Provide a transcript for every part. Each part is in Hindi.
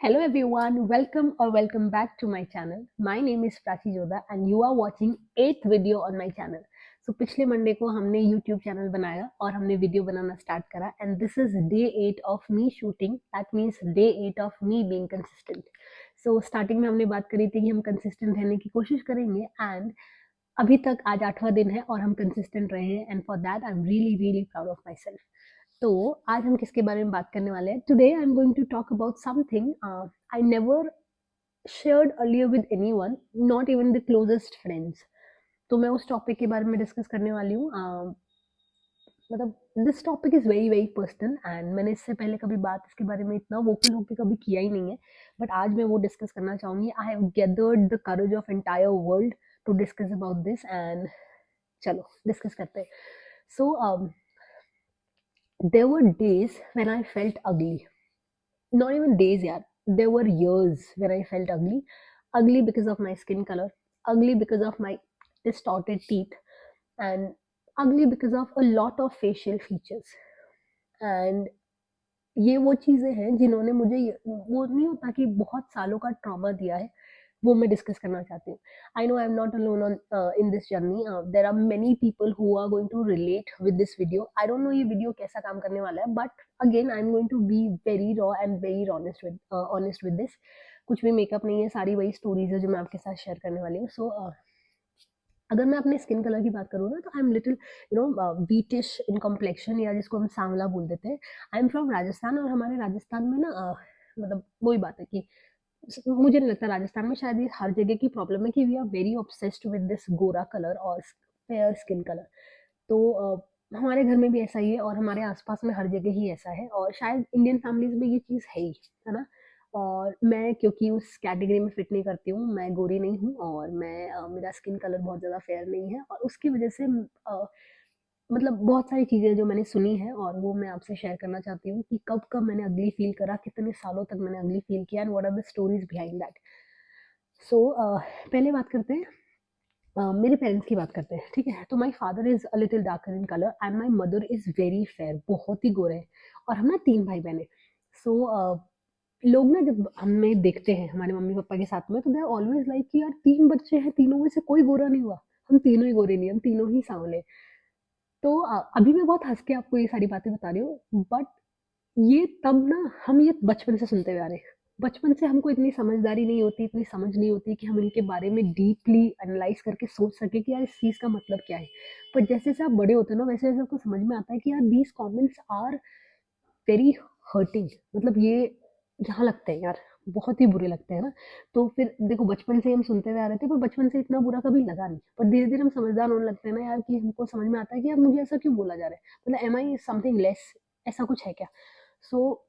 Hello everyone, welcome back to my channel. My name is Prachi Joda and you are watching 8th video on my channel. So पिछले मंडे को हमने YouTube चैनल बनाया और हमने वीडियो बनाना स्टार्ट करा and this is day 8 of me shooting. That means day 8 of me being consistent. So starting में हमने बात करी थी कि हम कंसिस्टेंट रहने की कोशिश करेंगे and अभी तक आज 8वां दिन है और हम कंसिस्टेंट रहे हैं and for that I'm really proud of myself. तो आज हम किसके बारे में बात करने वाले हैं? Today I am going to talk about something I never shared earlier with anyone, not even the closest friends. तो मैं उस टॉपिक के बारे में डिस्कस करने वाली हूँ। मतलब this topic is very personal and मैंने इससे पहले कभी बात इसके बारे में इतना वोकल होकर कभी किया ही नहीं है, बट आज मैं वो डिस्कस करना चाहूँगी। I have gathered the courage of entire world to discuss about this and चलो डिस्कस करते हैं। सो there were days when I felt ugly. Not even days, yeah. There were years when I felt ugly. Ugly because of my skin color, ugly because of my distorted teeth, and ugly because of a lot of facial features. And ये वो चीज़ें हैं जिन्होंने मुझे वो नहीं होता कि बहुत सालों का ट्रॉमा दिया है, वो मैं डिस्कस करना चाहती हूँ। I know I am not alone on in this journey, there are many people who are going to relate with this video. I don't know ये वीडियो कैसा काम करने वाला है, but again I am going to be very raw and very honest with this. कुछ भी मेकअप नहीं है, सारी वही स्टोरीज है जो मैं आपके साथ शेयर करने वाली हूँ। सो अगर मैं अपने स्किन कलर की बात करूँ ना, तो I am little wheatish in complexion, या जिसको हम सांवला बोल देते हैं। आई एम फ्रॉम राजस्थान और हमारे राजस्थान में ना मतलब वही बात है कि मुझे नहीं लगता राजस्थान में, शायद ये हर जगह की प्रॉब्लम है कि we are very obsessed with this गोरा कलर और फेयर स्किन कलर। तो हमारे घर में भी ऐसा ही है और हमारे आसपास में हर जगह ही ऐसा है, और शायद इंडियन फैमिलीज में ये चीज़ है ना। और मैं क्योंकि उस कैटेगरी में फिट नहीं करती हूँ, मैं गोरी नहीं हूँ और मैं मेरा स्किन कलर बहुत ज़्यादा फेयर नहीं है, और उसकी वजह से मतलब बहुत सारी चीज़ें जो मैंने सुनी है और वो मैं आपसे शेयर करना चाहती हूँ कि कब-कब मैंने अगली फ़ील करा, कितने सालों तक मैंने अगली फ़ील किया and what are the stories behind that. So पहले बात करते हैं, मेरे पेरेंट्स की बात करते हैं, ठीक है? तो my father is a little darker in colour and my mother is very fair, बहुत ही गोरे हैं, और हम ना 3 भाई-बहन हैं। सो लोग ना जब हमें देखते हैं हमारे मम्मी-पापा के साथ में, तो दे आर ऑलवेज़ लाइक कि यार 3 बच्चे हैं, तीनों में से कोई गोरा नहीं हुआ। हम तीनों ही गोरे नहीं, हम तीनों ही सांवले हैं। तो अभी मैं बहुत हँस के आपको ये सारी बातें बता रही हूँ, बट ये तब ना हम ये बचपन से सुनते हुए आ रहे हैं। बचपन से हमको इतनी समझदारी नहीं होती, इतनी समझ नहीं होती कि हम इनके बारे में डीपली एनालाइज़ करके सोच सकें कि यार इस चीज़ का मतलब क्या है। पर जैसे-जैसे आप बड़े होते हो ना, वैसे-वैसे आपको समझ में आता है कि यार these comments are very hurting. मतलब ये यहाँ लगते हैं यार, बहुत ही बुरे लगते हैं ना। तो फिर देखो, बचपन से ही हम सुनते हुए आ रहे थे, पर बचपन से इतना बुरा कभी लगा नहीं। पर धीरे-धीरे हम समझदार होने लगते हैं ना यार, कि हमको समझ में आता है कि यार मुझे ऐसा क्यों बोला जा रहा है? मतलब एम आई समथिंग लेस, ऐसा कुछ है क्या? सो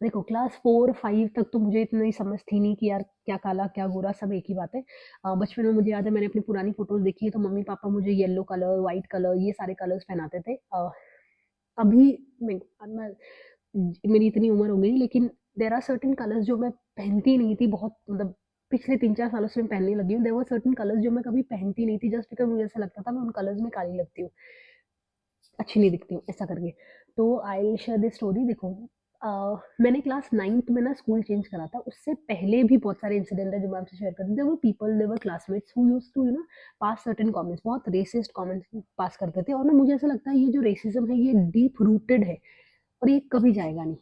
देखो, क्लास 4-5 तक तो मुझे इतनी समझ थी नहीं कि यार क्या काला, क्या गोरा, सब एक ही बात है। बचपन में मुझे याद है, मैंने अपनी पुरानी फ़ोटोज़ देखी है, तो मम्मी-पापा मुझे येलो कलर, व्हाइट कलर, ये सारे कलर्स पहनाते थे। अभी मैं मेरी इतनी उम्र हो गई, लेकिन देयर आर सर्टेन कलर्स जो मैं पहनती नहीं थी, बहुत मतलब पिछले 3-4 सालों से मैं पहनने लगी हूँ। देयर वर सर्टेन कलर्स जो मैं कभी पहनती नहीं थी, जस्ट बिकॉज़ मुझे ऐसा लगता था मैं उन कलर्स में काली लगती हूँ, अच्छी नहीं दिखती हूँ, ऐसा करके। तो I will share this story. देखो, मैंने क्लास 9th में ना स्कूल चेंज करा था, उससे पहले भी बहुत सारे इंसिडेंट है जो मैं आपसे शेयर करूँ। There were people, there were classmates who used to pass certain comments, बहुत रेसिस्ट कमेंट्स पास करते थे, और ना मुझे ऐसा लगता है ये जो रेसिज़्म है ये डीप रूटेड है और ये कभी जाएगा नहीं।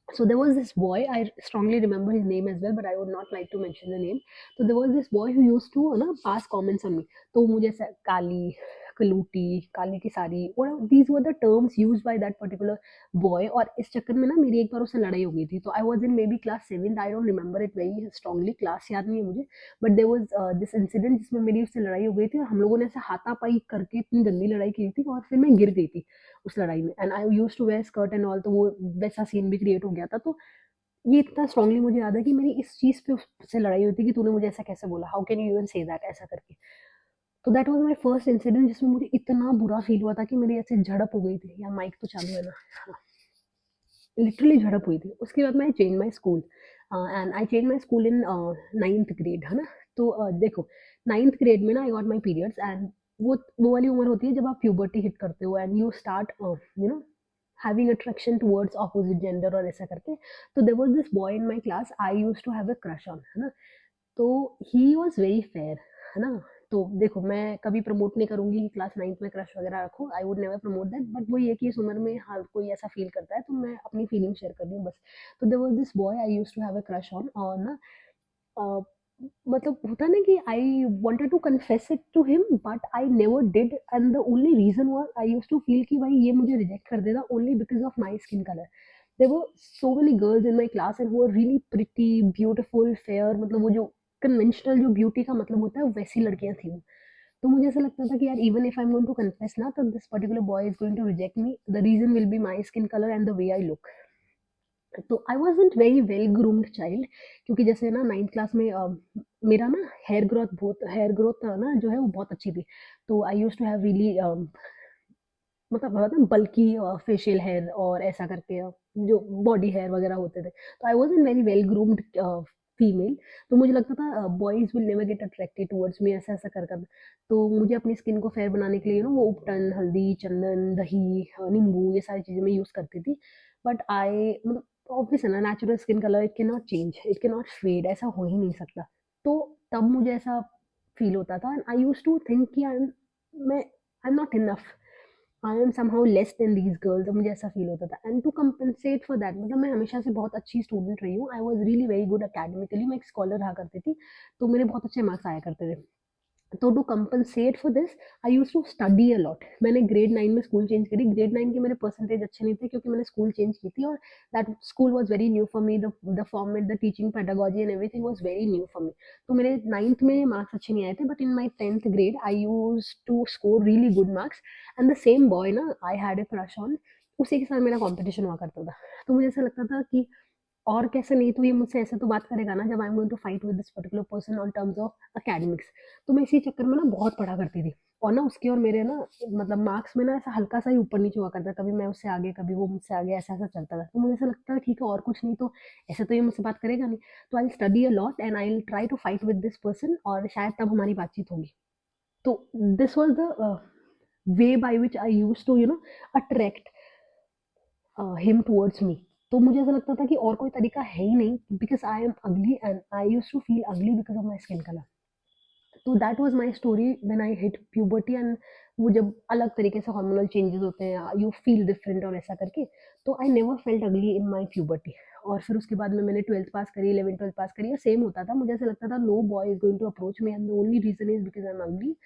So there was this boy, I strongly remember his name as well, but I would not like to mention the name. So there was this boy who used to ना pass comments on me. तो मुझे ऐसा काली, कलूटी, काली की sari, what these were the terms used by that particular boy, और इस चक्कर में ना मेरी एक बार उससे लड़ाई हो गई थी। तो I was in maybe class 7th, I don't remember it very strongly, class याद नहीं है मुझे, but there was this incident जिसमें मेरी उससे लड़ाई हो गई थी, और हम लोगों ने ऐसे हाथापाई करके इतनी गंदी लड़ाई की थी, और फिर मैं गिर गई थी उस लड़ाई में, and I used to wear skirt and all, तो वो वैसा सीन भी क्रिएट हो गया था। तो ये इतना स्ट्रांगली मुझे याद है कि मेरी इस चीज़ पे उससे लड़ाई हुई थी कि तूने मुझे ऐसा कैसे बोला, how can you even say that, ऐसा करके। तो that was my first incident जिसमें मुझे इतना बुरा फ़ील हुआ था कि मेरी ऐसे झड़प हो गई थी, या माइक तो चालू है ना? हाँ, लिटरली झड़प हुई थी। उसके बाद मैं change my school, and I change my school in 9th grade, है ना? तो देखो, 9th ग्रेड में ना I got my periods, and वो वाली उम्र होती है जब आप प्यूबर्टी हिट करते हो and you start you know having attraction towards opposite gender और ऐसा करके। तो there was this boy in my class I used to have a crush on, है ना? तो ही वाज़ वेरी फेयर, है ना? तो देखो मैं कभी प्रमोट नहीं करूँगी कि क्लास 9th में क्रश वगैरह रखो, I would never promote that, but वो ये है कि इस उम्र में हर कोई ऐसा फ़ील करता है, तो मैं अपनी फीलिंग शेयर कर रही हूँ बस। तो there was this boy I used to have a crush on, और ना अ, मतलब होता है ना कि I wanted to confess it to him but I never did, and the only reason was I used to feel कि भाई ये मुझे रिजेक्ट कर देगा only because of my skin colour. There were so many girls in my class and who were really pretty, beautiful, fair, मतलब वो जो कन्वेंशनल जो ब्यूटी का मतलब होता है वैसी लड़कियाँ थी वो। तो मुझे ऐसा लगता था कि यार even if I am going to confess ना, तो this particular boy is going to reject me, the reason will be my skin colour and the way I look. तो I wasn't very well groomed child, क्योंकि जैसे ना 9th क्लास में मेरा ना हेयर ग्रोथ ना जो है वो बहुत अच्छी थी। तो I used to have really मतलब बहुत ना बल्की फेशियल हेयर और ऐसा करके जो बॉडी हेयर वगैरह होते थे। तो I wasn't very well groomed female. तो मुझे लगता था boys will never get attracted towards me, ऐसा-ऐसा कर। तो मुझे अपनी स्किन को फेयर बनाने के लिए वो उपटन, हल्दी, चंदन, दही, नींबू, ये सारी चीज़ें मैं यूज़ करती थी। बट आई मतलब ऑब्वियस है ना, natural skin colour it can not change, it can not fade, ऐसा हो ही नहीं सकता। तो तब मुझे ऐसा फ़ील होता था and I used to think कि I am not enough, I am somehow less than these girls, मुझे ऐसा फ़ील होता था। And to compensate for that, मतलब मैं हमेशा से बहुत अच्छी स्टूडेंट रही हूँ, I was really very good academically, मैं एक स्कॉलर रहा करती थी, तो मेरे बहुत अच्छे मार्क्स आया करते थे। तो to compensate for this I used to study a lot. मैंने ग्रेड 9 में स्कूल चेंज करी। ग्रेड 9 के मेरे परसेंटेज अच्छे नहीं थे क्योंकि मैंने स्कूल चेंज की थी, और that school was very new for me, the format, the teaching pedagogy and everything was very new for me. तो मेरे 9th में मार्क्स अच्छे नहीं आए थे, but in my 10th grade I used to score really good marks, and the same boy ना I had a crush on, उसी के साथ मेरा कॉम्पिटिशन हुआ करता था। तो मुझे ऐसा लगता था कि और कैसे, नहीं तो ये मुझसे ऐसे तो बात करेगा ना जब I am going to fight with this particular person on terms of academics. तो मैं इसी चक्कर में ना बहुत पढ़ा करती थी, और ना उसके और मेरे ना मतलब मार्क्स में ना ऐसा हल्का सा ही ऊपर नीचे हुआ करता था, कभी मैं उससे आगे कभी वो मुझसे आगे, ऐसा ऐसा चलता था। तो मुझे ऐसा लगता है ठीक है और कुछ नहीं तो ऐसे तो ये मुझसे बात करेगा नहीं, तो I study a lot and I try to fight with this person, और शायद तब हमारी बातचीत होगी। तो this was the way by which I use to attract him towards me. तो मुझे ऐसा लगता था कि और कोई तरीका है ही नहीं, because I am ugly and I used to feel ugly because of my skin colour. तो that was my story when I hit puberty, and वो जब अलग तरीके से हार्मोनल चेंजेस होते हैं, यू फील डिफरेंट और ऐसा करके, तो आई नेवर फेल्ट अगली इन माय प्यूबर्टी। और फिर उसके बाद में मैंने 12th पास करी, 11th 12th पास करी, और सेम होता था, मुझे ऐसा लगता था no boy is going to approach me and the only reason is because I am ugly,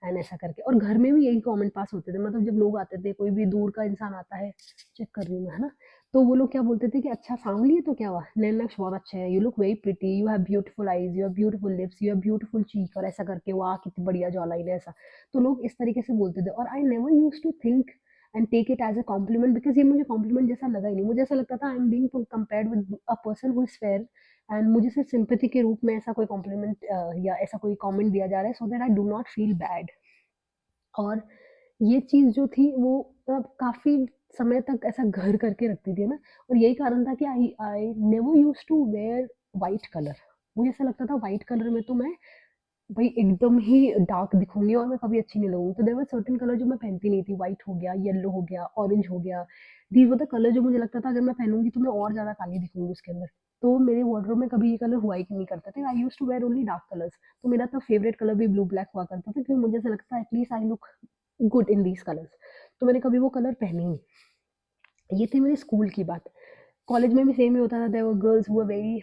and ऐसा करके। और घर में भी यही कमेंट पास होते थे, मतलब जब लोग आते थे, कोई भी दूर का इंसान आता है, चेक कर रही हूँ मैं, है ना? तो वो लोग क्या बोलते थे कि अच्छा सांवली है तो क्या हुआ, नैन नक्श बहुत अच्छे हैं, you look very pretty, you have beautiful eyes, you have beautiful lips, you have beautiful cheek, और ऐसा करके वाह कितनी बढ़िया जॉ लाइन है, ऐसा। तो लोग इस तरीके से बोलते थे, और I never use to think and take it as a compliment, because ये मुझे कॉम्प्लीमेंट जैसा लगा ही नहीं। मुझे ऐसा लगता था I am being compared with a person who is fair, and मुझे सिर्फ सिंपैथी के रूप में ऐसा कोई कॉम्प्लीमेंट या ऐसा कोई कमेंट दिया जा रहा है, so that I do not feel bad. और ये चीज़ जो थी वो काफ़ी समय तक ऐसा घर करके रखती थी ना, और यही कारण था कि I I never used to wear white colour. मुझे ऐसा लगता था व्हाइट कलर में तो मैं भाई एकदम ही डार्क दिखूंगी और मैं कभी अच्छी नहीं लगूंगी। तो देयर वर सर्टेन कलर जो मैं पहनती नहीं थी, व्हाइट हो गया, येलो हो गया, ऑरेंज हो गया, दीज वर द कलर जो मुझे लगता था अगर मैं पहनूंगी तो मैं और ज़्यादा काली दिखूंगी उसके अंदर। तो मेरे वार्डरोब में कभी ये कलर हुआ ही नहीं करते थे, I used to wear only dark colours. तो मेरा तो फेवरेट कलर भी ब्लू ब्लैक हुआ करता था, क्योंकि मुझे ऐसा लगता है at least I look good in these colours. तो मैंने कभी वो कलर पहने ही नहीं। ये थी मेरी स्कूल की बात। कॉलेज में भी सेम ही होता था, there were girls who were very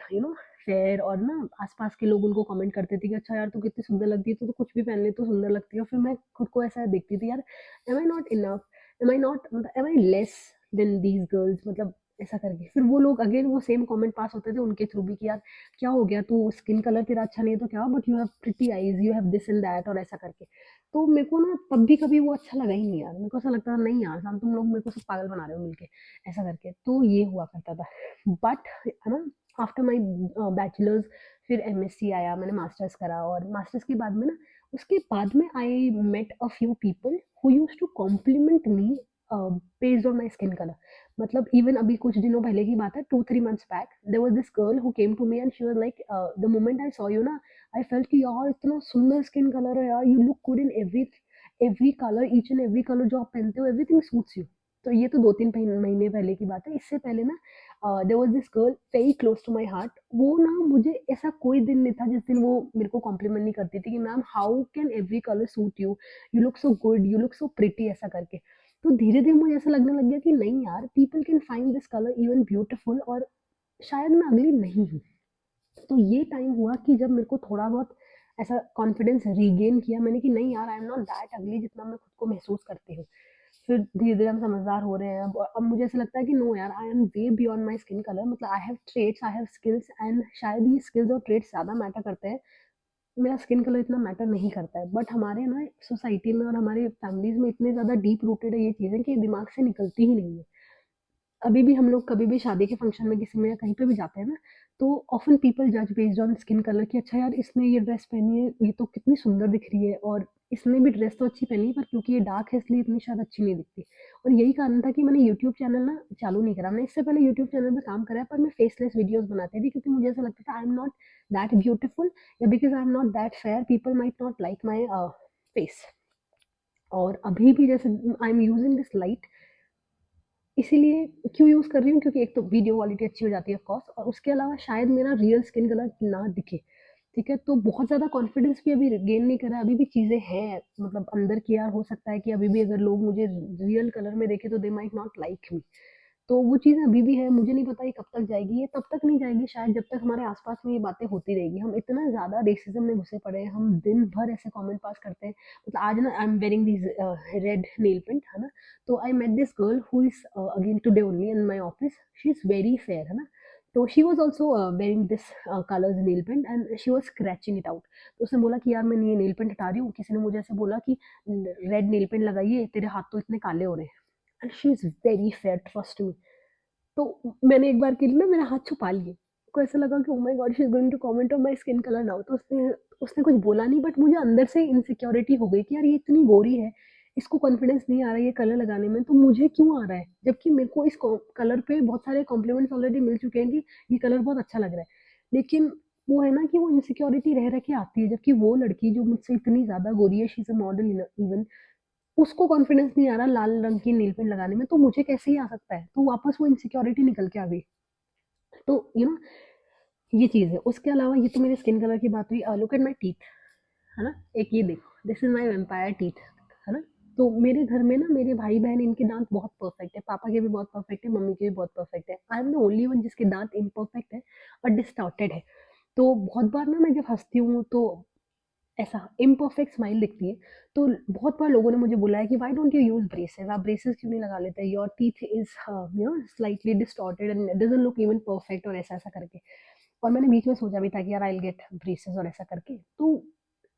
fair, और ना आस-पास के लोग उनको कमेंट करते थे कि अच्छा यार तू कितनी सुंदर लगती है, तू तो कुछ भी पहन ले तू सुंदर लगती है। और फिर मैं खुद को ऐसा देखती थी यार, am I not enough, am I not, मतलब am I less than these girls, मतलब ऐसा करके। फिर वो लोग अगेन वो सेम कमेंट पास होते थे उनके थ्रू भी कि यार क्या हो गया, तू स्किन कलर तेरा अच्छा नहीं है तो क्या, but you have pretty eyes, you have this and that, और ऐसा करके। तो मेरे को ना तब भी कभी वो अच्छा लगा ही नहीं यार। मेरे को ऐसा लगता था नहीं यार साहब तुम लोग मेरे को सब पागल बना रहे हो मिलके, ऐसा करके। तो ये हुआ करता था। बट है ना, आफ्टर माई बैचलर्स फिर एमएससी आया, मैंने मास्टर्स करा, और मास्टर्स के बाद में ना उसके बाद में I met a few people who use to compliment me based on my skin colour. मतलब इवन अभी कुछ दिनों पहले की बात है, 2 3 months back there was this girl who came to me and she was like, the moment I saw you ना, आई फेल्ट कि यार इतना सुंदर स्किन कलर है यार, you look good in every every colour, each and every colour जो आप पहनते हो एवरीथिंग सूट्स यू। तो ये तो 2-3 महीने पहले की बात है। इससे पहले ना there was this girl very close to my heart. वो ना मुझे ऐसा कोई दिन नहीं था जिस दिन वो मेरे को कॉम्प्लीमेंट नहीं करती थी कि ma'am how can every colour suit you? You look so good, you look so pretty ऐसा करके। तो धीरे-धीरे मुझे ऐसा लगने लग गया कि नहीं यार, people can find this colour even beautiful और शायद मैं अगली नहीं हूँ। तो ये टाइम हुआ कि जब मेरे को थोड़ा बहुत ऐसा कॉन्फिडेंस रीगेन किया मैंने कि नहीं यार, आई एम नॉट दैट अगली जितना मैं खुद को महसूस करती हूँ। फिर धीरे-धीरे हम समझदार हो रहे हैं। अब मुझे ऐसा लगता है कि नो यार, I am way beyond my skin colour. मतलब I have traits, I have skills and शायद ये स्किल्स और ट्रेट्स ज़्यादा मैटर करते हैं। मेरा स्किन कलर इतना मैटर नहीं करता है। बट हमारे ना सोसाइटी में और हमारे फैमिलीज़ में इतने ज़्यादा डीप रूटेड है ये चीज़ें कि दिमाग से निकलती ही नहीं है। अभी भी हम लोग कभी भी शादी के फंक्शन में किसी में या कहीं पे भी जाते हैं ना, तो ऑफ़न पीपल जज बेस्ड ऑन स्किन कलर कि अच्छा यार, इसने ये ड्रेस पहनी है, ये तो कितनी सुंदर दिख रही है, और इसने भी ड्रेस तो अच्छी पहनी है पर क्योंकि ये डार्क है इसलिए इतनी शायद अच्छी नहीं दिखती। और यही कारण था कि मैंने यूट्यूब चैनल ना चालू नहीं करा। मैंने इससे पहले यूट्यूब चैनल पे काम करा है पर मैं फेसलेस वीडियोज़ बनाती थी क्योंकि मुझे ऐसा लगता था I am not that beautiful, या because I am not that fair people might not like my face. और अभी भी जैसे I am using this light, इसीलिए क्यों यूज़ कर रही हूँ, क्योंकि एक तो वीडियो क्वालिटी अच्छी हो जाती है ऑफ कोर्स, और उसके अलावा शायद मेरा रियल स्किन कलर ना दिखे। ठीक है? तो बहुत ज़्यादा कॉन्फिडेंस भी अभी गेन नहीं करा है, अभी भी चीज़ें हैं मतलब अंदर की, यार हो सकता है कि अभी भी अगर लोग मुझे रियल कलर में देखें तो they might not like me. तो वो चीज़ अभी भी है, मुझे नहीं पता ये कब तक जाएगी। ये तब तक नहीं जाएगी शायद जब तक हमारे आस-पास में ये बातें होती रहेगी। हम इतना ज़्यादा रेसिज़्म में घुसे पड़े हैं, हम दिन भर ऐसे कमेंट पास करते हैं। मतलब आज ना I am wearing this red nail paint, है ना? तो I met this girl who is again today only in my office. She is very fair, है ना? तो she was also wearing this colours nail paint and she was scratching it out. तो उसने बोला कि यार मैं ये नेल पेंट हटा रही हूँ। किसी ने मुझे ऐसे बोला कि रेड नेल पेंट लगाइए, तेरे हाथ तो इतने काले हो रहे हैं। And she is very fair, trust me. तो मैंने एक बार के लिए ना मेरा हाथ छुपा लिए। को ऐसा लगा कि oh my God, she is going to comment on my skin colour now. तो उसने उसने कुछ बोला नहीं, बट मुझे अंदर से इनसिक्योरिटी हो गई कि यार ये इतनी गोरी है, इसको कॉन्फिडेंस नहीं आ रहा है ये कलर लगाने में, तो मुझे क्यों आ रहा है? जबकि मेरे को इस कलर पे बहुत सारे कॉम्प्लीमेंट्स ऑलरेडी मिल चुके हैं कि ये कलर बहुत अच्छा लग रहा है। लेकिन वो है ना कि वो इनसिक्योरिटी रह के आती है, जबकि वो लड़की जो मुझसे इतनी ज़्यादा गोरी है, she is a model even, उसको कॉन्फिडेंस नहीं आ रहा लाल रंग की नेल पेंट लगाने में, तो मुझे कैसे ही आ सकता है? तो वापस वो इनसिक्योरिटी निकल के आ गई। तो ये चीज़ है। उसके अलावा ये तो मेरे स्किन कलर की बात हुई। लुक एट माय टीथ, है ना? एक ये देखो, this is my vampire teeth, है ना? तो मेरे घर में ना मेरे भाई-बहन इनके दाँत बहुत परफेक्ट है। पापा के भी बहुत परफेक्ट है, मम्मी के भी बहुत परफेक्ट है। I am the only one जिसके दाँत इम्परफेक्ट है और डिस्टॉर्टेड है। तो बहुत बार ना मैं जब हँसती हूँ तो ऐसा इम्परफेक्ट स्माइल दिखती है। तो बहुत बार लोगों ने मुझे बोला है कि why don't you use braces? आप ब्रेसेस क्यों नहीं लगा लेते? Your teeth is slightly distorted and doesn't look even perfect, और ऐसा-ऐसा करके। और मैंने बीच में सोचा भी था कि यार आई विल गेट ब्रेसेस और ऐसा करके। तो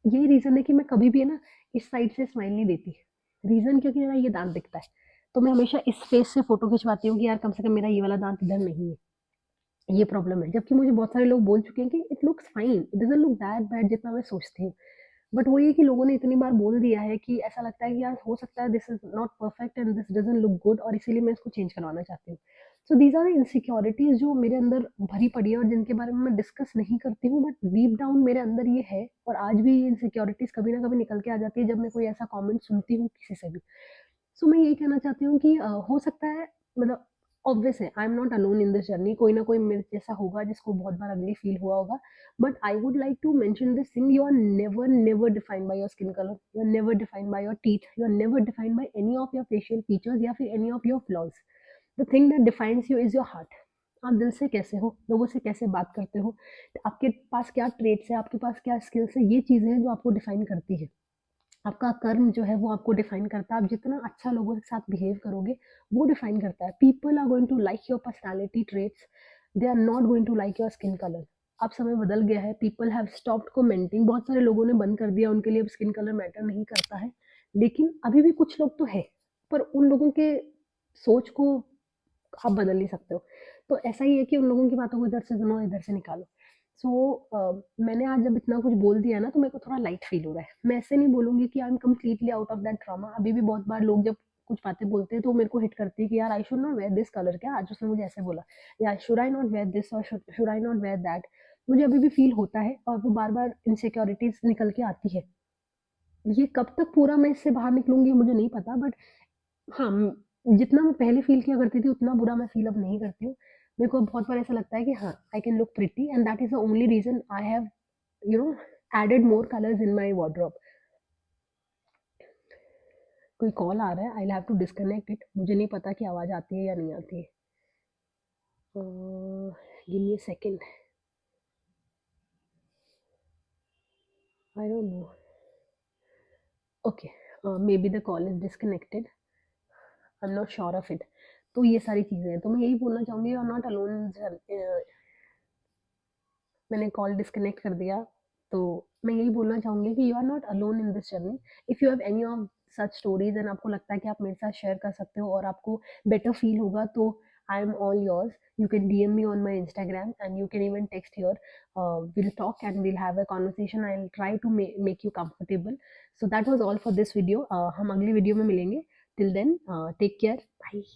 यही रीज़न है कि मैं कभी भी है ना इस साइड से स्माइल नहीं देती। रीज़न क्योंकि मेरा ये दाँत दिखता है। तो मैं हमेशा इस फेस से फ़ोटो खिंचवाती हूँ कि यार कम से कम मेरा ये वाला दाँत इधर नहीं है। ये प्रॉब्लम है। जबकि मुझे बहुत सारे लोग बोल चुके हैं कि it looks fine, it doesn't look that bad जितना मैं सोचती हूँ। बट वही है कि लोगों ने इतनी बार बोल दिया है कि ऐसा लगता है कि यार हो सकता है this is not perfect and this doesn't look good, और इसीलिए मैं इसको चेंज करवाना चाहती हूँ। सो दीज़ आर द इनसिक्योरिटीज़ जो मेरे अंदर भरी पड़ी है और जिनके बारे में मैं डिस्कस नहीं करती हूँ, बट डीप डाउन मेरे अंदर ये है, और आज भी ये इनसिक्योरिटीज़ कभी ना कभी निकल के आ जाती है जब मैं कोई ऐसा कमेंट सुनती हूँ किसी से भी। सो मैं यही कहना चाहती हूँ कि हो सकता है, मतलब ऑब्वियस है, आई am not alone in this journey. कोई ना कोई मेरे जैसा होगा जिसको बहुत बार अगली फील हुआ होगा। But I would like to mention this thing, you are never never defined by your skin colour, you are never defined by your teeth, you are never defined by any of your facial features या फिर any of your flaws. The thing that defines you is your heart. आप दिल से कैसे हो, लोगों से कैसे बात करते हो, आपके पास क्या ट्रेट्स है, आपके पास क्या स्किल्स है, ये चीज़ें हैं जो आपको डिफाइन करती है। आपका कर्म जो है वो आपको डिफाइन करता है। आप जितना अच्छा लोगों के साथ बिहेव करोगे, वो डिफाइन करता है। People are going to like your personality traits, they are not going to like your skin colour. अब समय बदल गया है, पीपल हैव स्टॉप्ड कमेंटिंग। बहुत सारे लोगों ने बंद कर दिया, उनके लिए अब स्किन कलर मैटर नहीं करता है। लेकिन अभी भी कुछ लोग तो है, पर उन लोगों के सोच को आप बदल नहीं सकते हो। तो ऐसा ही है कि उन लोगों की बातों को इधर से सुनो, इधर से निकालो। मैंने आज जब इतना कुछ बोल दिया ना तो मेरे को थोड़ा लाइट फ़ील हो रहा है। मैं ऐसे नहीं बोलूँगी कि I am completely out of that trauma. अभी भी बहुत बार लोग जब कुछ बातें बोलते हैं तो मेरे को हिट करती है कि यार I should not wear this colour, क्या आज उसने मुझे ऐसे बोला, या should I not wear this और should I not wear that. मुझे अभी भी फ़ील होता है और वो बार-बार इनसिक्योरिटीज़ निकल के आती है। ये कब तक पूरा मैं इससे बाहर निकलूँगी मुझे नहीं पता, बट हाँ, जितना मैं पहले फ़ील किया करती थी, उतना बुरा मैं फ़ील अब नहीं करती हूँ। मेरे को बहुत बार ऐसा लगता है कि हाँ, I can look pretty and that is the only reason I have you know added more colours in my wardrobe. कोई कॉल आ रहा है, I will have to disconnect it. मुझे नहीं पता कि आवाज़ आती है या नहीं आती है। Give me a second, I don't no. Okay, may be the call is disconnected, I am not sure of it. तो ये सारी चीज़ें हैं। तो मैं यही बोलना चाहूँगी, यू आर नॉट अलोन मैंने कॉल डिस्कनेक्ट कर दिया। तो मैं यही बोलना चाहूँगी कि you are not alone in this journey. If you have any of such stories and आपको लगता है कि आप मेरे साथ शेयर कर सकते हो और आपको बेटर फ़ील होगा, तो I am all yours. You can DM me on my Instagram and you can even text here. We'll talk and we'll have a conversation. I'll try to make you comfortable. So that was all for this video. हम अगली वीडियो में मिलेंगे. Till then, take care. Bye.